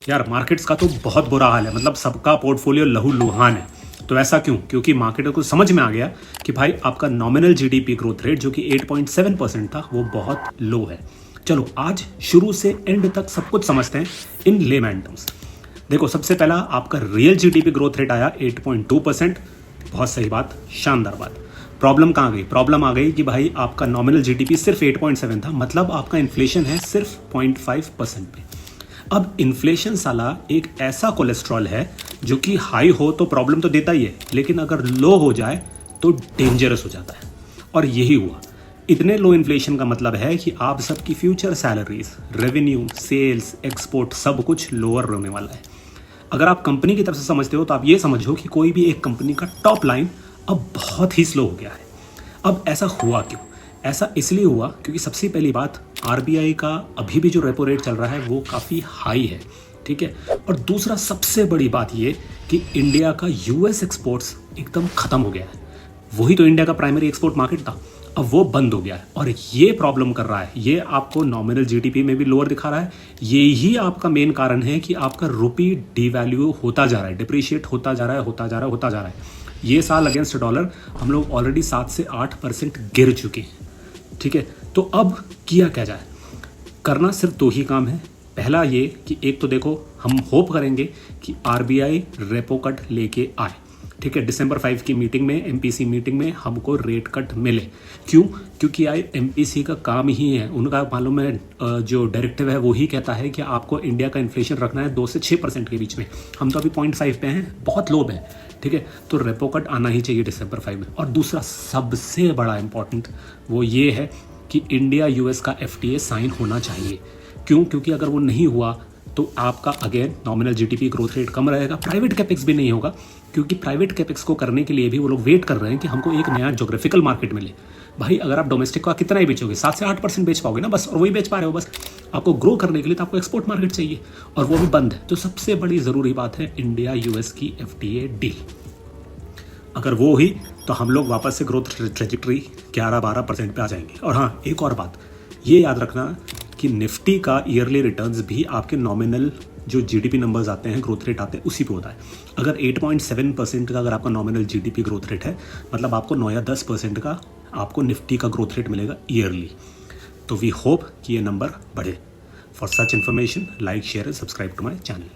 यार मार्केट्स का तो बहुत बुरा हाल है। मतलब सबका पोर्टफोलियो लहूलुहान है। तो ऐसा क्यों? क्योंकि मार्केट को समझ में आ गया कि भाई आपका नॉमिनल जीडीपी ग्रोथ रेट जो कि 8.7% था वो बहुत लो है। चलो आज शुरू से एंड तक सब कुछ समझते हैं इन लेमैन टर्म्स। देखो सबसे पहला आपका रियल जीडीपी ग्रोथ रेट आया 8.2%। बहुत सही बात, शानदार बात। प्रॉब्लम कहाँ गई? प्रॉब्लम आ गई कि भाई आपका नॉमिनल जीडीपी सिर्फ 8.7 था, मतलब आपका इन्फ्लेशन है सिर्फ 0.5% पे। अब इन्फ्लेशन साला एक ऐसा कोलेस्ट्रॉल है जो कि हाई हो तो प्रॉब्लम तो देता ही है, लेकिन अगर लो हो जाए तो डेंजरस हो जाता है। और यही हुआ। इतने लो इन्फ्लेशन का मतलब है कि आप सबकी future salaries, revenue, sales, export सब कुछ लोअर होने वाला है। अगर आप कंपनी की तरफ से समझते हो तो आप ये समझो कि कोई भी एक कंपनी का टॉप लाइन अब बहुत ही स्लो हो गया है। अब ऐसा हुआ क्यों? ऐसा इसलिए हुआ क्योंकि सबसे पहली बात, आरबीआई का अभी भी जो रेपो रेट चल रहा है वो काफ़ी हाई है, ठीक है। और दूसरा सबसे बड़ी बात ये कि इंडिया का यूएस एक्सपोर्ट्स एकदम ख़त्म हो गया है। वही तो इंडिया का प्राइमरी एक्सपोर्ट मार्केट था, अब वो बंद हो गया है। और ये प्रॉब्लम कर रहा है, ये आपको नॉमिनल जीडीपी में भी लोअर दिखा रहा है। यही आपका मेन कारण है कि आपका रुपी डिवैल्यू होता जा रहा है, डिप्रिशिएट होता जा रहा है, होता जा रहा है, होता जा रहा है। ये साल अगेंस्ट डॉलर हम लोग ऑलरेडी 7 से 8% गिर चुके हैं, ठीक है। तो अब किया क्या जाए? करना सिर्फ दो ही काम है। पहला ये कि एक तो देखो, हम होप करेंगे कि आरबीआई रेपो कट लेके आए, ठीक है। दिसंबर 5 की मीटिंग में, एमपीसी मीटिंग में हमको रेट कट मिले। क्यों? क्योंकि एमपीसी का काम ही है, उनका मालूम है, जो डायरेक्टिव है वो ही कहता है कि आपको इंडिया का इन्फ्लेशन रखना है 2 से 6% के बीच में। हम तो अभी 0.5 पे हैं, बहुत लो है, ठीक है। तो रेपो कट आना ही चाहिए दिसंबर 5 में। और दूसरा सबसे बड़ा इंपॉर्टेंट वो ये है कि इंडिया यूएस का एफटीए साइन होना चाहिए। क्यों? क्योंकि अगर वो नहीं हुआ तो आपका again nominal GDP growth rate कम रहेगा, प्राइवेट कैपेक्स भी नहीं होगा। क्योंकि प्राइवेट कैपेक्स को करने के लिए भी वो लोग वेट कर रहे हैं कि हमको एक नया जोग्राफिकल मार्केट मिले। भाई अगर आप डोमेस्टिक का कितना ही बेचोगे, 7 से 8% बेच पाओगे ना बस, और वही बेच पा रहे हो बस। आपको ग्रो करने के लिए तो आपको एक्सपोर्ट मार्केट चाहिए, और वो भी बंद है। तो सबसे बड़ी ज़रूरी बात है इंडिया यूएस की एफटीए डील। अगर वो हुई तो हम लोग वापस से ग्रोथ ट्रेजेक्टरी 11-12% पे आ जाएंगे। और हाँ, एक और बात ये याद रखना कि निफ्टी का ईयरली रिटर्न्स भी आपके नॉमिनल जो जीडीपी नंबर्स आते हैं, ग्रोथ रेट आते हैं, उसी पे होता है। अगर 8.7% का अगर आपका नॉमिनल जीडीपी ग्रोथ रेट है, मतलब आपको 9 या 10% का आपको निफ्टी का ग्रोथ रेट मिलेगा ईयरली। तो वी होप कि ये नंबर बढ़े। For such information like, share and subscribe to my channel.